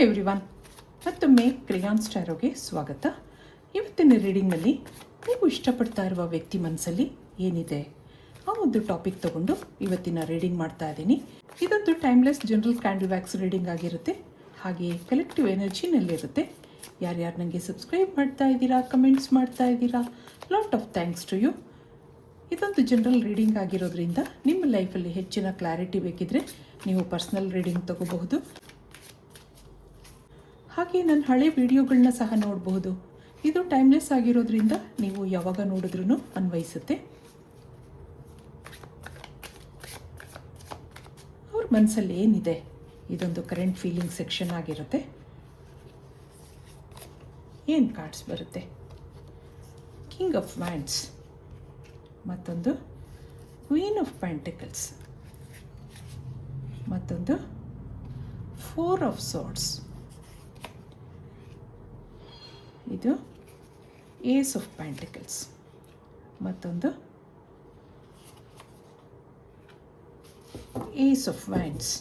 Everyone, ಮತ್ತೊಮ್ಮೆ ಕ್ರಿಯಾನ್ಸ್ ಟ್ಯಾರೋಗೆ ಸ್ವಾಗತ. ಇವತ್ತಿನ ರೀಡಿಂಗ್ನಲ್ಲಿ ನೀವು ಇಷ್ಟಪಡ್ತಾ ಇರುವ ವ್ಯಕ್ತಿ ಮನಸ್ಸಲ್ಲಿ ಏನಿದೆ ಆ ಒಂದು ಟಾಪಿಕ್ ತಗೊಂಡು ಇವತ್ತಿನ ರೀಡಿಂಗ್ ಮಾಡ್ತಾ ಇದ್ದೀನಿ. ಇದೊಂದು timeless general candle wax reading ಆಗಿರುತ್ತೆ, ಹಾಗೆಯೇ ಕಲೆಕ್ಟಿವ್ ಎನರ್ಜಿನಲ್ಲಿರುತ್ತೆ. ಯಾರ್ಯಾರು ನನಗೆ ಸಬ್ಸ್ಕ್ರೈಬ್ ಮಾಡ್ತಾ ಇದ್ದೀರಾ, ಕಮೆಂಟ್ಸ್ ಮಾಡ್ತಾ ಇದ್ದೀರಾ, lot of thanks to you. ಇದೊಂದು ಜನರಲ್ ರೀಡಿಂಗ್ ಆಗಿರೋದ್ರಿಂದ ನಿಮ್ಮ ಲೈಫಲ್ಲಿ ಹೆಚ್ಚಿನ ಕ್ಲಾರಿಟಿ ಬೇಕಿದ್ರೆ ನೀವು ಪರ್ಸ್ನಲ್ ರೀಡಿಂಗ್ ತಗೋಬಹುದು. ಹಾಗೆ ನನ್ನ ಹಳೆ ವಿಡಿಯೋಗಳನ್ನ ಸಹ ನೋಡಬಹುದು. ಇದು ಟೈಮ್ಲೆಸ್ ಆಗಿರೋದ್ರಿಂದ ನೀವು ಯಾವಾಗ ನೋಡಿದ್ರೂ ಅನ್ವಯಿಸುತ್ತೆ. ಅವ್ರ ಮನಸ್ಸಲ್ಲಿ ಏನಿದೆ, ಇದೊಂದು ಕರೆಂಟ್ ಫೀಲಿಂಗ್ ಸೆಕ್ಷನ್ ಆಗಿರುತ್ತೆ. ಏನು ಕಾರ್ಡ್ಸ್ ಬರುತ್ತೆ? ಕಿಂಗ್ ಆಫ್ ವ್ಯಾಂಡ್ಸ್, ಮತ್ತೊಂದು ಕ್ವೀನ್ ಆಫ್ ಪೆಂಟಿಕಲ್ಸ್, ಮತ್ತೊಂದು ಫೋರ್ ಆಫ್ ಸೋರ್ಡ್ಸ್, ಇದು ಏಸ್ ಆಫ್ ಪೆಂಟಿಕಲ್ಸ್, ಮತ್ತೊಂದು ಏಸ್ ಆಫ್ ವ್ಯಾಂಡ್ಸ್.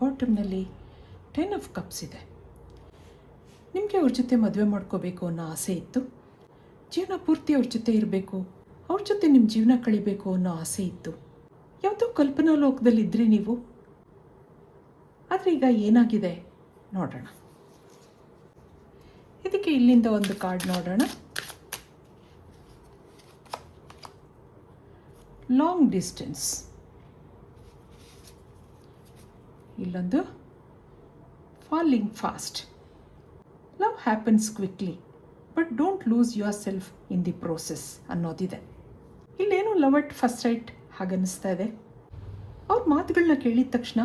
ಬಾಟಮ್ನಲ್ಲಿ 10 ಆಫ್ ಕಪ್ಸ್ ಇದೆ. ನಿಮಗೆ ಅವ್ರ ಜೊತೆ ಮದುವೆ ಮಾಡ್ಕೋಬೇಕು ಅನ್ನೋ ಆಸೆ ಇತ್ತು, ಜೀವನ ಪೂರ್ತಿ ಅವ್ರ ಜೊತೆ ಇರಬೇಕು, ಅವ್ರ ಜೊತೆ ನಿಮ್ಮ ಜೀವನ ಕಳಿಬೇಕು ಅನ್ನೋ ಆಸೆ ಇತ್ತು. ಯಾವುದೋ ಕಲ್ಪನಾ ಲೋಕದಲ್ಲಿದ್ದರೆ ನೀವು, ಆದರೆ ಈಗ ಏನಾಗಿದೆ ನೋಡೋಣ. ಇದಕ್ಕೆ ಇಲ್ಲಿಂದ ಒಂದು ಕಾರ್ಡ್ ನೋಡೋಣ. ಲಾಂಗ್ ಡಿಸ್ಟೆನ್ಸ್, ಇಲ್ಲೊಂದು falling fast. Love happens quickly but don't lose yourself in the process ಅನ್ನೋದಿದೆ. ಇಲ್ಲೇನೋ ಲವ್ ಅಟ್ ಫಸ್ಟ್ ಸೈಟ್ ಹಾಗನ್ನಿಸ್ತಾ ಇದೆ. ಅವ್ರ ಮಾತುಗಳನ್ನ ಕೇಳಿದ ತಕ್ಷಣ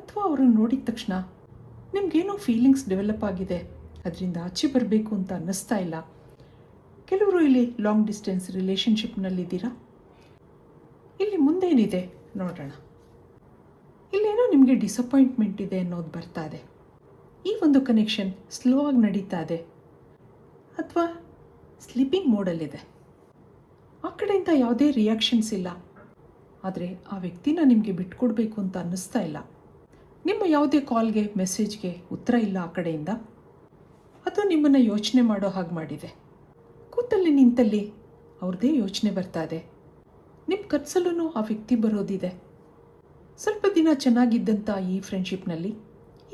ಅಥವಾ ಅವ್ರನ್ನ ನೋಡಿದ ತಕ್ಷಣ ನಿಮಗೇನೋ ಫೀಲಿಂಗ್ಸ್ ಡೆವಲಪ್ ಆಗಿದೆ, ಅದರಿಂದ ಆಚೆ ಬರಬೇಕು ಅಂತ ಅನ್ನಿಸ್ತಾ ಇಲ್ಲ. ಕೆಲವರು ಇಲ್ಲಿ ಲಾಂಗ್ ಡಿಸ್ಟೆನ್ಸ್ ರಿಲೇಷನ್ಶಿಪ್ನಲ್ಲಿದ್ದೀರಾ. ಇಲ್ಲಿ ಮುಂದೇನಿದೆ ನೋಡೋಣ. ಇಲ್ಲೇನೋ ನಿಮಗೆ ಡಿಸಪಾಯಿಂಟ್ಮೆಂಟ್ ಇದೆ ಅನ್ನೋದು ಬರ್ತಾ ಇದೆ. ಈ ಒಂದು ಕನೆಕ್ಷನ್ ಸ್ಲೋ ಆಗಿ ನಡೀತಾ ಇದೆ ಅಥವಾ ಸ್ಲೀಪಿಂಗ್ ಮೋಡಲ್ಲಿದೆ. ಆ ಕಡೆಯಿಂದ ಯಾವುದೇ ರಿಯಾಕ್ಷನ್ಸ್ ಇಲ್ಲ, ಆದರೆ ಆ ವ್ಯಕ್ತಿನ ನಿಮಗೆ ಬಿಟ್ಕೊಡ್ಬೇಕು ಅಂತ ಅನ್ನಿಸ್ತಾ ಇಲ್ಲ. ನಿಮ್ಮ ಯಾವುದೇ ಕಾಲ್ಗೆ ಮೆಸೇಜ್ಗೆ ಉತ್ತರ ಇಲ್ಲ ಆ ಕಡೆಯಿಂದ. ಅದು ನಿಮ್ಮನ್ನು ಯೋಚನೆ ಮಾಡೋ ಹಾಗೆ ಮಾಡಿದೆ. ಕೂತಲ್ಲಿ ನಿಂತಲ್ಲಿ ಅವ್ರದ್ದೇ ಯೋಚನೆ ಬರ್ತಾ ಇದೆ. ನಿಮ್ಮ ಕನಸಲ್ಲೂ ಆ ವ್ಯಕ್ತಿ ಬರೋದಿದೆ. ಸ್ವಲ್ಪ ದಿನ ಚೆನ್ನಾಗಿದ್ದಂಥ ಈ ಫ್ರೆಂಡ್ಶಿಪ್ನಲ್ಲಿ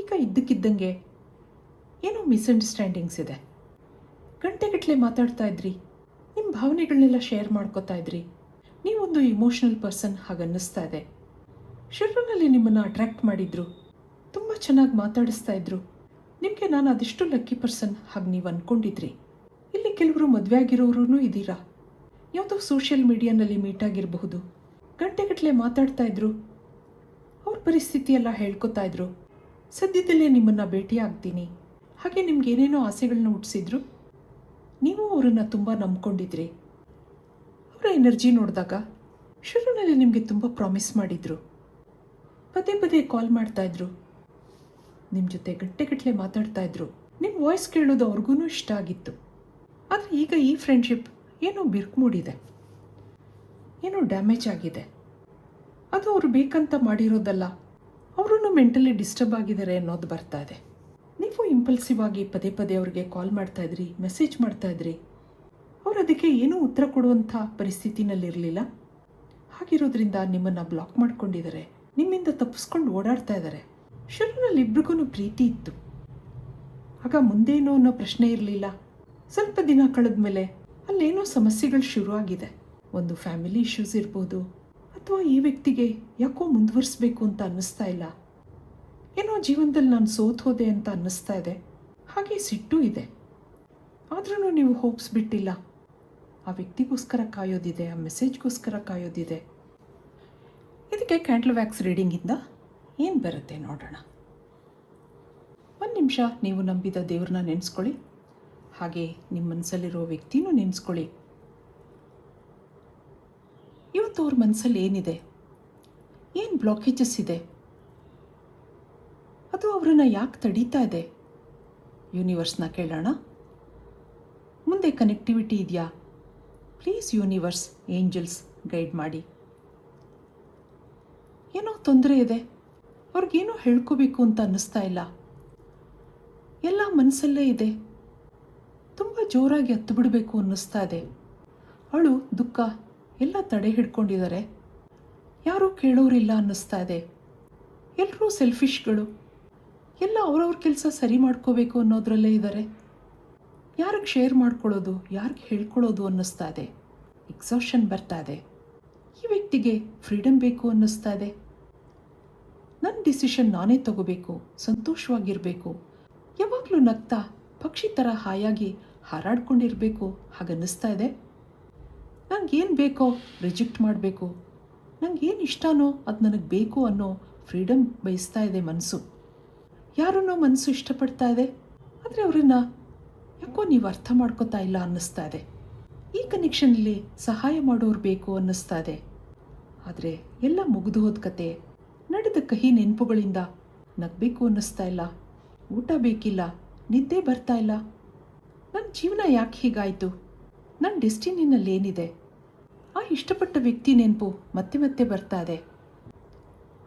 ಈಗ ಇದ್ದಕ್ಕಿದ್ದಂಗೆ ಏನೋ ಮಿಸ್ಅಂಡರ್ಸ್ಟ್ಯಾಂಡಿಂಗ್ಸ್ ಇದೆ. ಗಂಟೆಗಟ್ಟಲೆ ಮಾತಾಡ್ತಾ ಇದ್ರಿ, ನಿಮ್ಮ ಭಾವನೆಗಳನ್ನೆಲ್ಲ ಶೇರ್ ಮಾಡ್ಕೋತಾ ಇದ್ರಿ. ನೀವೊಂದು ಇಮೋಷ್ನಲ್ ಪರ್ಸನ್ ಹಾಗನ್ನಿಸ್ತಾ ಇದೆ. ಶುರುವಿನಲ್ಲಿ ನಿಮ್ಮನ್ನು ಅಟ್ರ್ಯಾಕ್ಟ್ ಮಾಡಿದ್ರು, ತುಂಬ ಚೆನ್ನಾಗಿ ಮಾತಾಡಿಸ್ತಾ ಇದ್ರು. ನಿಮಗೆ ನಾನು ಅದೆಷ್ಟು ಲಕ್ಕಿ ಪರ್ಸನ್ ಹಾಗೆ ನೀವು ಅಂದ್ಕೊಂಡಿದ್ರಿ. ಇಲ್ಲಿ ಕೆಲವರು ಮದುವೆ ಆಗಿರೋರು ಇದ್ದೀರಾ. ಯಾವುದೋ ಸೋಷಿಯಲ್ ಮೀಡಿಯಾನಲ್ಲಿ ಮೀಟ್ ಆಗಿರಬಹುದು. ಗಂಟೆಗಟ್ಟಲೆ ಮಾತಾಡ್ತಾ ಇದ್ರು, ಅವ್ರ ಪರಿಸ್ಥಿತಿ ಎಲ್ಲ ಹೇಳ್ಕೊತಾ ಇದ್ರು. ಸದ್ಯದಲ್ಲೇ ನಿಮ್ಮನ್ನು ಭೇಟಿ ಆಗ್ತೀನಿ ಹಾಗೆ ನಿಮ್ಗೆ ಏನೇನೋ ಆಸೆಗಳನ್ನ ಹುಟ್ಟಿಸಿದ್ರು. ನೀವು ಅವರನ್ನು ತುಂಬ ನಂಬ್ಕೊಂಡಿದ್ರಿ. ಅವರ ಎನರ್ಜಿ ನೋಡಿದಾಗ ಶುರುವಿನಲ್ಲಿ ನಿಮಗೆ ತುಂಬ ಪ್ರಾಮಿಸ್ ಮಾಡಿದ್ರು. ಪದೇ ಪದೇ ಕಾಲ್ ಮಾಡ್ತಾಯಿದ್ರು, ನಿಮ್ಮ ಜೊತೆ ಗಂಟೆಗಟ್ಟಲೆ ಮಾತಾಡ್ತಾ ಇದ್ರು. ನಿಮ್ಮ ವಾಯ್ಸ್ ಕೇಳೋದು ಅವ್ರಿಗೂ ಇಷ್ಟ ಆಗಿತ್ತು. ಆದರೆ ಈಗ ಈ ಫ್ರೆಂಡ್ಶಿಪ್ ಏನೋ ಬಿರುಕು ಮೂಡಿದೆ, ಏನೋ ಡ್ಯಾಮೇಜ್ ಆಗಿದೆ. ಅದು ಅವರು ಬೇಕಂತ ಮಾಡಿರೋದಲ್ಲ, ಅವರೂ ಮೆಂಟಲಿ ಡಿಸ್ಟರ್ಬ್ ಆಗಿದ್ದಾರೆ ಅನ್ನೋದು ಬರ್ತಾ ಇದೆ. ನೀವು ಇಂಪಲ್ಸಿವ್ ಆಗಿ ಪದೇ ಪದೇ ಅವ್ರಿಗೆ ಕಾಲ್ ಮಾಡ್ತಾಯಿದ್ರಿ, ಮೆಸೇಜ್ ಮಾಡ್ತಾಯಿದ್ರಿ. ಅವರು ಅದಕ್ಕೆ ಏನೂ ಉತ್ತರ ಕೊಡುವಂಥ ಪರಿಸ್ಥಿತಿನಲ್ಲಿರಲಿಲ್ಲ. ಹಾಗಿರೋದ್ರಿಂದ ನಿಮ್ಮನ್ನು ಬ್ಲಾಕ್ ಮಾಡ್ಕೊಂಡಿದ್ದಾರೆ, ನಿಮ್ಮಿಂದ ತಪ್ಪಿಸ್ಕೊಂಡು ಓಡಾಡ್ತಾ ಇದ್ದಾರೆ. ಶುರುವಿನಲ್ಲಿ ಇಬ್ರಿಗೂ ಪ್ರೀತಿ ಇತ್ತು, ಆಗ ಮುಂದೇನೋ ಅನ್ನೋ ಪ್ರಶ್ನೆ ಇರಲಿಲ್ಲ. ಸ್ವಲ್ಪ ದಿನ ಕಳೆದ ಮೇಲೆ ಅಲ್ಲೇನೋ ಸಮಸ್ಯೆಗಳು ಶುರುವಾಗಿದೆ. ಒಂದು ಫ್ಯಾಮಿಲಿ ಇಶ್ಯೂಸ್ ಇರ್ಬೋದು, ಅಥವಾ ಈ ವ್ಯಕ್ತಿಗೆ ಯಾಕೋ ಮುಂದುವರಿಸ್ಬೇಕು ಅಂತ ಅನ್ನಿಸ್ತಾ ಇಲ್ಲ. ಏನೋ ಜೀವನದಲ್ಲಿ ನಾನು ಸೋತ್ ಹೋದೆ ಅಂತ ಅನ್ನಿಸ್ತಾ ಇದೆ. ಹಾಗೆ ಸಿಟ್ಟು ಇದೆ. ಆದ್ರೂ ನೀವು ಹೋಪ್ಸ್ ಬಿಟ್ಟಿಲ್ಲ. ಆ ವ್ಯಕ್ತಿಗೋಸ್ಕರ ಕಾಯೋದಿದೆ, ಆ ಮೆಸೇಜ್ಗೋಸ್ಕರ ಕಾಯೋದಿದೆ. ಇದಕ್ಕೆ ಕ್ಯಾಂಡಲ್ ವ್ಯಾಕ್ಸ್ ರೀಡಿಂಗಿಂದ ಏನು ಬರುತ್ತೆ ನೋಡೋಣ. ಒಂದು ನಿಮಿಷ ನೀವು ನಂಬಿದ ದೇವ್ರನ್ನ ನೆನೆಸ್ಕೊಳ್ಳಿ, ಹಾಗೆ ನಿಮ್ಮ ಮನಸ್ಸಲ್ಲಿರೋ ವ್ಯಕ್ತಿನೂ ನೆನೆಸ್ಕೊಳ್ಳಿ. ಇವತ್ತು ಅವ್ರ ಮನಸ್ಸಲ್ಲಿ ಏನಿದೆ, ಏನು ಬ್ಲಾಕೇಜಸ್ ಇದೆ, ಅದು ಅವರನ್ನು ಯಾಕೆ ತಡೀತಾ ಇದೆ? ಯೂನಿವರ್ಸ್ನ ಕೇಳೋಣ. ಮುಂದೆ ಕನೆಕ್ಟಿವಿಟಿ ಇದೆಯಾ? ಪ್ಲೀಸ್ ಯೂನಿವರ್ಸ್, ಏಂಜಲ್ಸ್ ಗೈಡ್ ಮಾಡಿ. ಏನೋ ತೊಂದರೆ ಇದೆ, ಅವ್ರಿಗೇನೋ ಹೇಳ್ಕೋಬೇಕು ಅಂತ ಅನ್ನಿಸ್ತಾ ಇಲ್ಲ. ಎಲ್ಲ ಮನಸ್ಸಲ್ಲೇ ಇದೆ. ತುಂಬ ಜೋರಾಗಿ ಹತ್ತು ಬಿಡಬೇಕು ಅನ್ನಿಸ್ತಾ ಇದೆ. ಅವಳು ದುಃಖ ಎಲ್ಲ ತಡೆ ಹಿಡ್ಕೊಂಡಿದ್ದಾರೆ. ಯಾರೂ ಕೇಳೋರಿಲ್ಲ ಅನ್ನಿಸ್ತಾ ಇದೆ. ಎಲ್ಲರೂ ಸೆಲ್ಫಿಶ್ಗಳು. ಎಲ್ಲ ಅವ್ರವ್ರ ಕೆಲಸ ಸರಿ ಮಾಡ್ಕೋಬೇಕು ಅನ್ನೋದ್ರಲ್ಲೇ ಇದ್ದಾರೆ. ಯಾರಿಗೆ ಶೇರ್ ಮಾಡ್ಕೊಳ್ಳೋದು, ಯಾರಿಗೆ ಹೇಳ್ಕೊಳ್ಳೋದು ಅನ್ನಿಸ್ತಾ ಇದೆ. ಎಕ್ಸಾಷನ್ ಬರ್ತಾ ಇದೆ. ಈ ವ್ಯಕ್ತಿಗೆ ಫ್ರೀಡಮ್ ಬೇಕು ಅನ್ನಿಸ್ತಾ ಇದೆ. ನನ್ನ ಡಿಸಿಷನ್ ನಾನೇ ತಗೋಬೇಕು, ಸಂತೋಷವಾಗಿರಬೇಕು, ಯಾವಾಗಲೂ ನಗ್ತಾ ಪಕ್ಷಿ ಥರ ಹಾಯಾಗಿ ಹಾರಾಡ್ಕೊಂಡಿರಬೇಕು ಹಾಗನ್ನಿಸ್ತಾ ಇದೆ. ನನಗೇನು ಬೇಕೋ ರಿಜೆಕ್ಟ್ ಮಾಡಬೇಕು, ನನಗೇನು ಇಷ್ಟನೋ ಅದು ನನಗೆ ಬೇಕು ಅನ್ನೋ ಫ್ರೀಡಮ್ ಬಯಸ್ತಾ ಇದೆ ಮನಸ್ಸು. ಯಾರನ್ನೋ ಮನಸ್ಸು ಇಷ್ಟಪಡ್ತಾ ಇದೆ, ಆದರೆ ಅವರನ್ನು ಯಾಕೋ ನೀವು ಅರ್ಥ ಮಾಡ್ಕೋತಾ ಇಲ್ಲ ಅನ್ನಿಸ್ತಾ ಇದೆ. ಈ ಕನೆಕ್ಷನಲ್ಲಿ ಸಹಾಯ ಮಾಡೋರು ಬೇಕು ಅನ್ನಿಸ್ತಾ ಇದೆ. ಆದರೆ ಎಲ್ಲ ಮುಗಿದು ಹೋದ ಕತೆ, ನಡೆದ ಕಹಿ ನೆನಪುಗಳಿಂದ ನಗಬೇಕು ಅನ್ನಿಸ್ತಾ ಇಲ್ಲ. ಊಟ ಬೇಕಿಲ್ಲ, ನಿದ್ದೆ ಬರ್ತಾ ಇಲ್ಲ. ನನ್ನ ಜೀವನ ಯಾಕೆ ಹೀಗಾಯಿತು? ನನ್ನ ಡೆಸ್ಟಿನಿನಲ್ಲಿ ಏನಿದೆ? ಆ ಇಷ್ಟಪಟ್ಟ ವ್ಯಕ್ತಿ ನೆನಪು ಮತ್ತೆ ಮತ್ತೆ ಬರ್ತಾ ಇದೆ.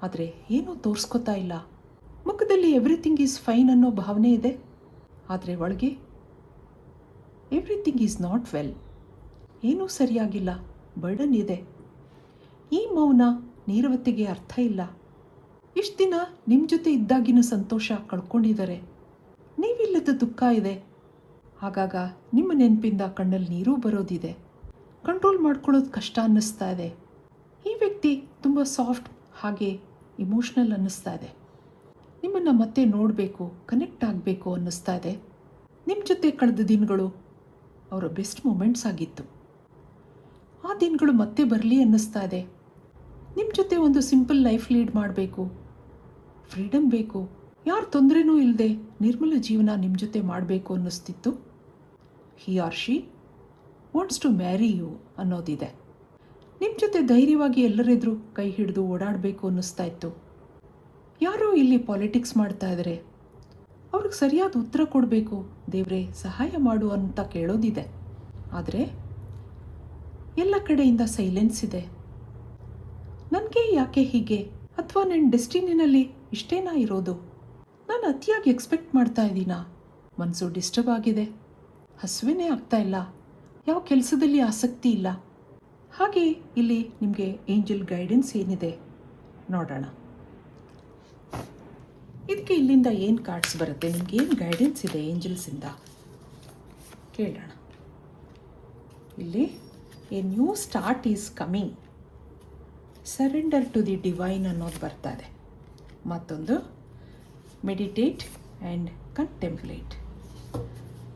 ಆದರೆ ಏನೂ ತೋರಿಸ್ಕೋತಾ ಇಲ್ಲ. ಮುಖದಲ್ಲಿ ಎವ್ರಿಥಿಂಗ್ ಈಸ್ ಫೈನ್ ಅನ್ನೋ ಭಾವನೆ ಇದೆ, ಆದರೆ ಒಳಗೆ ಎವ್ರಿಥಿಂಗ್ ಈಸ್ ನಾಟ್ ವೆಲ್. ಏನೂ ಸರಿಯಾಗಿಲ್ಲ, ಬರ್ಡನ್ ಇದೆ. ಈ ಮೌನ ನೀರವತ್ತಿಗೆ ಅರ್ಥ ಇಲ್ಲ. ಇಷ್ಟು ದಿನ ನಿಮ್ಮ ಜೊತೆ ಇದ್ದಾಗಿನ ಸಂತೋಷ ಕಳ್ಕೊಂಡಿದ್ದಾರೆ. ನೀವಿಲ್ಲದ ದುಃಖ ಇದೆ. ಆಗಾಗ ನಿಮ್ಮ ನೆನಪಿಂದ ಕಣ್ಣಲ್ಲಿ ನೀರೂ ಬರೋದಿದೆ. ಕಂಟ್ರೋಲ್ ಮಾಡ್ಕೊಳ್ಳೋದು ಕಷ್ಟ ಅನ್ನಿಸ್ತಾ ಇದೆ. ಈ ವ್ಯಕ್ತಿ ತುಂಬ ಸಾಫ್ಟ್ ಹಾಗೆ ಇಮೋಷ್ನಲ್ ಅನ್ನಿಸ್ತಾ ಇದೆ. ನಿಮ್ಮನ್ನು ಮತ್ತೆ ನೋಡಬೇಕು, ಕನೆಕ್ಟ್ ಆಗಬೇಕು ಅನ್ನಿಸ್ತಾ ಇದೆ. ನಿಮ್ಮ ಜೊತೆ ಕಳೆದ ದಿನಗಳು ಅವರ ಬೆಸ್ಟ್ ಮೂಮೆಂಟ್ಸ್ ಆಗಿತ್ತು. ಆ ದಿನಗಳು ಮತ್ತೆ ಬರಲಿ ಅನ್ನಿಸ್ತಾ ಇದೆ. ನಿಮ್ಮ ಜೊತೆ ಒಂದು ಸಿಂಪಲ್ ಲೈಫ್ ಲೀಡ್ ಮಾಡಬೇಕು, ಫ್ರೀಡಮ್ ಬೇಕು, ಯಾರು ತೊಂದರೆನೂ ಇಲ್ಲದೆ ನಿರ್ಮಲ ಜೀವನ ನಿಮ್ಮ ಜೊತೆ ಮಾಡಬೇಕು ಅನ್ನಿಸ್ತಿತ್ತು. He or she wants to marry you ಅನ್ನೋದಿದೆ. ನಿಮ್ಮ ಜೊತೆ ಧೈರ್ಯವಾಗಿ ಎಲ್ಲರೆದುರು ಕೈ ಹಿಡಿದು ಓಡಾಡಬೇಕು ಅನ್ನಿಸ್ತಾ ಇತ್ತು. ಯಾರೋ ಇಲ್ಲಿ ಪಾಲಿಟಿಕ್ಸ್ ಮಾಡ್ತಾ ಇದ್ದಾರೆ, ಅವ್ರಿಗೆ ಸರಿಯಾದ ಉತ್ತರ ಕೊಡಬೇಕು, ದೇವರೇ ಸಹಾಯ ಮಾಡು ಅಂತ ಕೇಳೋದಿದೆ. ಆದರೆ ಎಲ್ಲ ಕಡೆಯಿಂದ ಸೈಲೆನ್ಸ್ ಇದೆ. ನನಗೆ ಯಾಕೆ ಹೀಗೆ? ಅಥವಾ ನನ್ನ ಡೆಸ್ಟಿನಿನಲ್ಲಿ ಇಷ್ಟೇನಾ ಇರೋದು? ನಾನು ಅತಿಯಾಗಿ ಎಕ್ಸ್ಪೆಕ್ಟ್ ಮಾಡ್ತಾ ಇದ್ದೀನಾ? ಮನಸ್ಸು ಡಿಸ್ಟರ್ಬ್ ಆಗಿದೆ, ಹಸುವೇನೇ ಆಗ್ತಾ ಇಲ್ಲ, ಯಾವ ಕೆಲಸದಲ್ಲಿ ಆಸಕ್ತಿ ಇಲ್ಲ. ಹಾಗೆ ಇಲ್ಲಿ ನಿಮಗೆ ಏಂಜಲ್ ಗೈಡೆನ್ಸ್ ಏನಿದೆ ನೋಡೋಣ. ಇದಕ್ಕೆ ಇಲ್ಲಿಂದ ಏನು ಕಾರ್ಡ್ಸ್ ಬರುತ್ತೆ, ನಿಮ್ಗೆ ಏನು ಗೈಡೆನ್ಸ್ ಇದೆ ಏಂಜಲ್ಸಿಂದ ಕೇಳೋಣ. ಇಲ್ಲಿ a new start is coming, surrender to the divine ಅನ್ನೋದು ಬರ್ತಾ ಇದೆ. ಮತ್ತೊಂದು meditate and contemplate,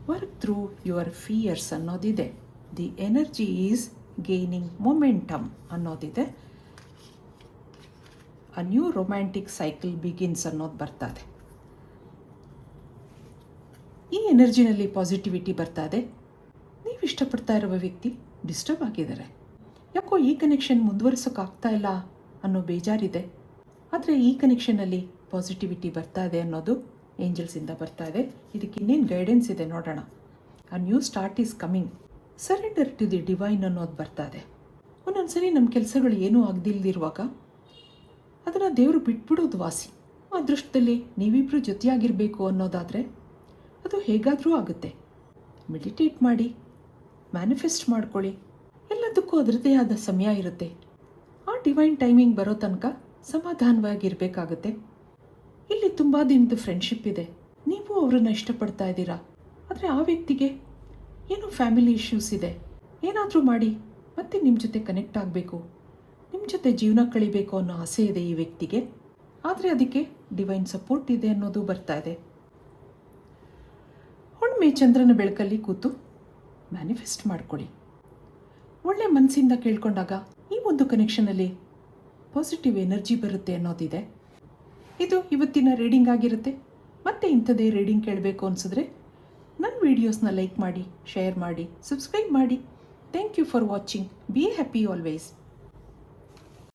work through your fears ಅನ್ನೋದಿದೆ. The energy is gaining momentum ಅನ್ನೋದಿದೆ. A new romantic cycle begins ಅನ್ನೋದು ಬರ್ತಾ ಇದೆ. ಈ ಎನರ್ಜಿನಲ್ಲಿ ಪಾಸಿಟಿವಿಟಿ ಬರ್ತಾ ಇದೆ. ನೀವು ಇಷ್ಟಪಡ್ತಾ ಇರುವ ವ್ಯಕ್ತಿ ಡಿಸ್ಟರ್ಬ್ ಆಗಿದ್ದಾರೆ. ಯಾಕೋ ಈ ಕನೆಕ್ಷನ್ ಮುಂದುವರಿಸೋಕ್ಕಾಗ್ತಾ ಇಲ್ಲ ಅನ್ನೋ ಬೇಜಾರಿದೆ. ಆದರೆ ಈ ಕನೆಕ್ಷನಲ್ಲಿ ಪಾಸಿಟಿವಿಟಿ ಬರ್ತಾ ಇದೆ ಅನ್ನೋದು ಏಂಜಲ್ಸಿಂದ ಬರ್ತಾ ಇದೆ. ಇದಕ್ಕೆ ಇನ್ನೇನು ಗೈಡೆನ್ಸ್ ಇದೆ ನೋಡೋಣ. A new start is coming, surrender to the divine ಅನ್ನೋದು ಬರ್ತಾ ಇದೆ. ಒಂದೊಂದ್ಸರಿ ನಮ್ಮ ಕೆಲಸಗಳು ಏನೂ ಆಗದಿಲ್ದಿರುವಾಗ ಅದನ್ನು ದೇವರು ಬಿಟ್ಬಿಡೋದು ವಾಸಿ. ಆ ದೃಷ್ಟದಲ್ಲಿ ನೀವಿಬ್ಬರು ಜೊತೆಯಾಗಿರಬೇಕು ಅನ್ನೋದಾದರೆ ಅದು ಹೇಗಾದರೂ ಆಗುತ್ತೆ. ಮೆಡಿಟೇಟ್ ಮಾಡಿ, ಮ್ಯಾನಿಫೆಸ್ಟ್ ಮಾಡ್ಕೊಳ್ಳಿ. ಎಲ್ಲದಕ್ಕೂ ಅದರದ್ದೇ ಆದ ಸಮಯ ಇರುತ್ತೆ. ಆ ಡಿವೈನ್ ಟೈಮಿಂಗ್ ಬರೋ ತನಕ ಸಮಾಧಾನವಾಗಿರಬೇಕಾಗುತ್ತೆ. ಇಲ್ಲಿ ತುಂಬ ದಿನದ ಫ್ರೆಂಡ್ಶಿಪ್ ಇದೆ. ನೀವು ಅವರನ್ನು ಇಷ್ಟಪಡ್ತಾ ಇದ್ದೀರಾ. ಆದರೆ ಆ ವ್ಯಕ್ತಿಗೆ ಏನೋ ಫ್ಯಾಮಿಲಿ ಇಶ್ಯೂಸ್ ಇದೆ. ಏನಾದರೂ ಮಾಡಿ ಮತ್ತೆ ನಿಮ್ಮ ಜೊತೆ ಕನೆಕ್ಟ್ ಆಗಬೇಕು, ನಿಮ್ಮ ಜೊತೆ ಜೀವನ ಕಳಿಬೇಕು ಅನ್ನೋ ಆಸೆ ಇದೆ ಈ ವ್ಯಕ್ತಿಗೆ. ಆದರೆ ಅದಕ್ಕೆ ಡಿವೈನ್ ಸಪೋರ್ಟ್ ಇದೆ ಅನ್ನೋದು ಬರ್ತಾ ಇದೆ. ಹುಣ್ಣಿಮೆ ಚಂದ್ರನ ಬೆಳಕಲ್ಲಿ ಕೂತು ಮ್ಯಾನಿಫೆಸ್ಟ್ ಮಾಡ್ಕೊಳ್ಳಿ. ಒಳ್ಳೆ ಮನಸ್ಸಿಂದ ಕೇಳ್ಕೊಂಡಾಗ ಈ ಒಂದು ಕನೆಕ್ಷನಲ್ಲಿ ಪಾಸಿಟಿವ್ ಎನರ್ಜಿ ಬರುತ್ತೆ ಅನ್ನೋದಿದೆ. ಇದು ಇವತ್ತಿನ ರೀಡಿಂಗ್ ಆಗಿರುತ್ತೆ. ಮತ್ತೆ ಇಂಥದ್ದೇ ರೀಡಿಂಗ್ ಕೇಳಬೇಕು ಅನಿಸಿದ್ರೆ ನನ್ನ ವೀಡಿಯೋಸ್ನ ಲೈಕ್ ಮಾಡಿ, ಶೇರ್ ಮಾಡಿ, ಸಬ್ಸ್ಕ್ರೈಬ್ ಮಾಡಿ. Thank you for watching. Be happy always.